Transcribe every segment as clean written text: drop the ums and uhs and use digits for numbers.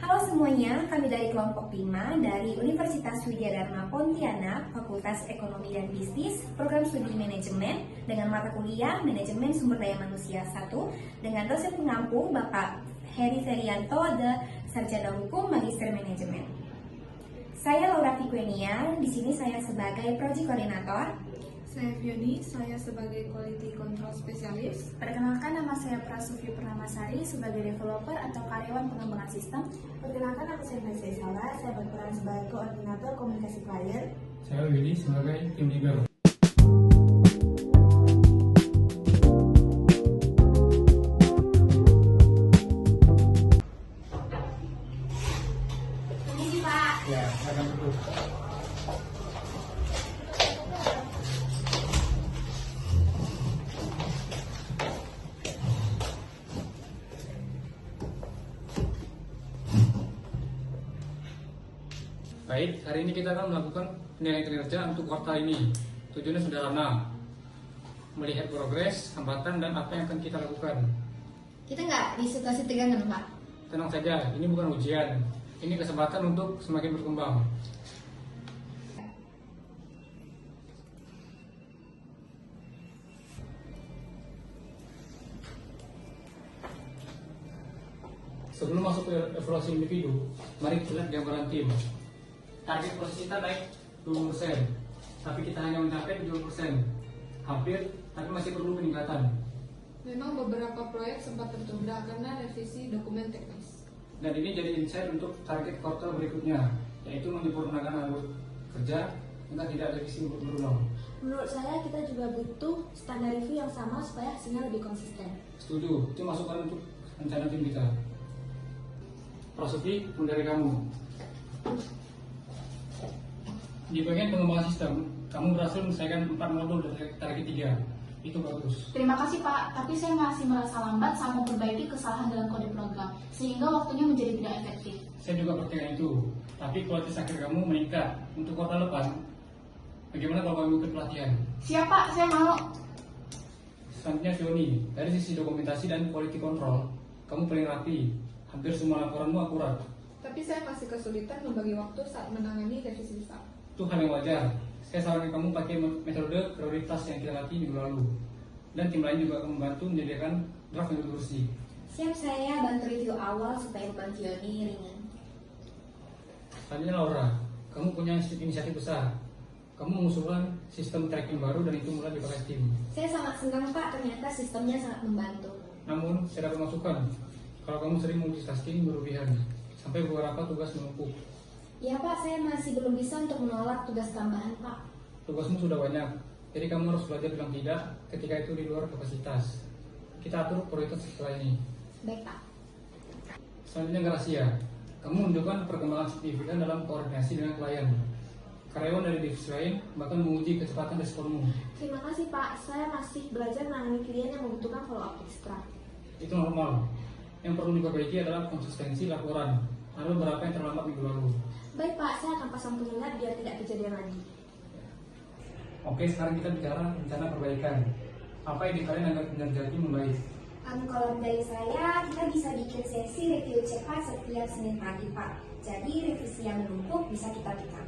Halo semuanya, kami dari kelompok 5 dari Universitas Widya Dharma Pontianak, Fakultas Ekonomi dan Bisnis, Program Studi Manajemen dengan mata kuliah Manajemen Sumber Daya Manusia 1 dengan dosen pengampu Bapak Heri Ferianto, Sarjana Hukum Magister Manajemen. Saya Laura Fikwenia, di sini saya sebagai Project Koordinator. Saya Fioni, saya sebagai Quality Control Specialist. Perkenalkan, nama saya Prasufi Pernamasari sebagai developer atau karyawan pengembangan sistem. Perkenalkan, nama saya Mesya Sala, saya berperan sebagai koordinator komunikasi klien. Saya Willy sebagai tim leader. Ini Pak. Ya, akan betul. Baik, hari ini kita akan melakukan penilaian kinerja untuk kuartal ini. Tujuannya sederhana, melihat progres, hambatan, dan apa yang akan kita lakukan. Kita nggak di situasi tegangan Pak. Tenang saja, ini bukan ujian. Ini kesempatan untuk semakin berkembang. Sebelum masuk ke evaluasi individu, mari kita lihat gambaran tim. Target posisi kita naik 20%, tapi kita hanya mencapai 70%. Hampir, tapi masih perlu peningkatan. Memang beberapa proyek sempat tertunda karena revisi dokumen teknis. Dan ini jadi insight untuk target kuartal berikutnya, yaitu menyempurnakan alur kerja agar tidak revisi berulang. Menurut saya kita juga butuh standar review yang sama supaya hasilnya lebih konsisten. Setuju, itu masukan untuk rencana tim kita. Prasufi, mulai dari kamu. Di bagian pengembangan sistem, kamu berhasil menyelesaikan 4 modul dari target 3. Itu bagus. Terima kasih Pak, tapi saya masih merasa lambat saat memperbaiki kesalahan dalam kode program, sehingga waktunya menjadi tidak efektif. Saya juga percaya itu, tapi kualitas akhir kamu meningkat. Untuk kuartal depan, bagaimana kalau kamu ikut pelatihan? Siap Pak, saya mau. Selanjutnya Fioni, dari sisi dokumentasi dan quality control, kamu paling rapi. Hampir semua laporanmu akurat. Tapi saya masih kesulitan membagi waktu saat menangani revisi besar. Itu hal yang wajar. Saya sarankan kamu pakai metode prioritas yang kita latih minggu lalu. Dan tim lain juga akan membantu menyediakan draft yang bersih. Siap, saya bantu review awal supaya beban Fioni ringan. Selanjutnya Laura, kamu punya inisiatif besar. Kamu mengusulkan sistem tracking baru dan itu mulai dipakai tim. Saya sangat senang Pak, ternyata sistemnya sangat membantu. Namun, saya dapat masukan. Kalau kamu sering multitasking berlebihan, sampai beberapa tugas menumpuk. Ya Pak, saya masih belum bisa untuk menolak tugas tambahan Pak. Tugasmu sudah banyak, jadi kamu harus belajar bilang tidak ketika itu di luar kapasitas. Kita atur prioritas setelah ini. Baik Pak. Selanjutnya Gracia, kamu menunjukkan perkembangan signifikan dalam koordinasi dengan klien. Karyawan dari divisi lain bahkan menguji kecepatan responmu. Terima kasih Pak, saya masih belajar menangani klien yang membutuhkan follow up ekstra. Itu normal. Yang perlu diperbaiki adalah konsistensi laporan. Ada beberapa yang terlambat minggu lalu. Baik Pak, saya akan pasang pengingat biar tidak kejadian lagi. Oke, sekarang kita bicara rencana perbaikan. Apa ide kalian agar kinerja tim membaik? Kalau dari saya, kita bisa bikin sesi review cepat setiap Senin pagi Pak. Jadi revisi yang menumpuk bisa kita pick up.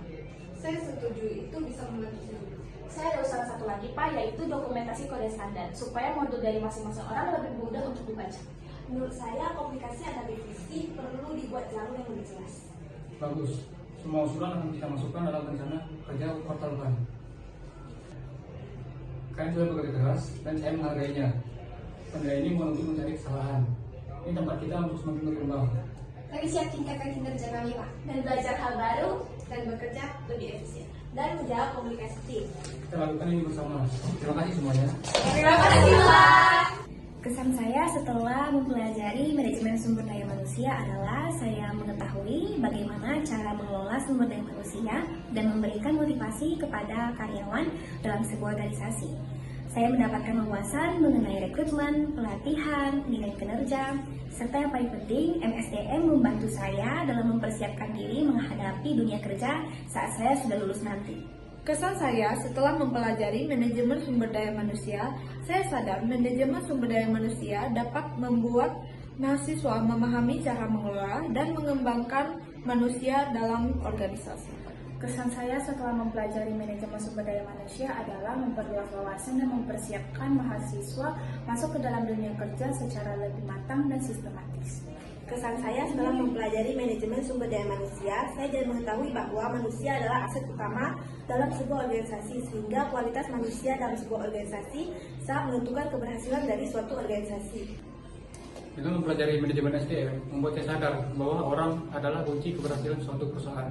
Saya setuju, itu bisa membantu. Saya ada usaha satu lagi Pak, yaitu dokumentasi kode standar, supaya modul dari masing-masing orang lebih mudah untuk dibaca. Menurut saya, komunikasi antar divisi perlu dibuat jalur yang lebih jelas. Bagus. Semua usulan akan kita masukkan dalam rencana kerja kuartal depan. Kalian sudah bekerja keras dan saya menghargainya. Penilaian ini bukan untuk mencari kesalahan. Ini tempat kita untuk semakin berkembang. Kami siap tingkatkan kinerja kami Pak. Dan belajar hal baru, Dan bekerja lebih efisien. Dan menjaga komunikasi tim. Kita lakukan ini bersama. Terima kasih semuanya. terima kasih Pak. Kesan saya setelah mempelajari manajemen sumber daya manusia adalah saya mengetahui bagaimana cara mengelola sumber daya manusia dan memberikan motivasi kepada karyawan dalam sebuah organisasi. Saya mendapatkan wawasan mengenai rekrutmen, pelatihan, nilai kinerja, serta yang paling penting MSDM membantu saya dalam mempersiapkan diri menghadapi dunia kerja saat saya sudah lulus nanti. Kesan saya setelah mempelajari manajemen sumber daya manusia, saya sadar manajemen sumber daya manusia dapat membuat mahasiswa memahami cara mengelola dan mengembangkan manusia dalam organisasi. Kesan saya setelah mempelajari manajemen sumber daya manusia adalah memperluas wawasan dan mempersiapkan mahasiswa masuk ke dalam dunia kerja secara lebih matang dan sistematis. Kesan saya setelah mempelajari manajemen sumber daya manusia, saya jadi mengetahui bahwa manusia adalah aset utama dalam sebuah organisasi, sehingga kualitas manusia dalam sebuah organisasi sangat menentukan keberhasilan dari suatu organisasi. Dengan mempelajari manajemen SDM, membuat saya sadar bahwa orang adalah kunci keberhasilan suatu perusahaan.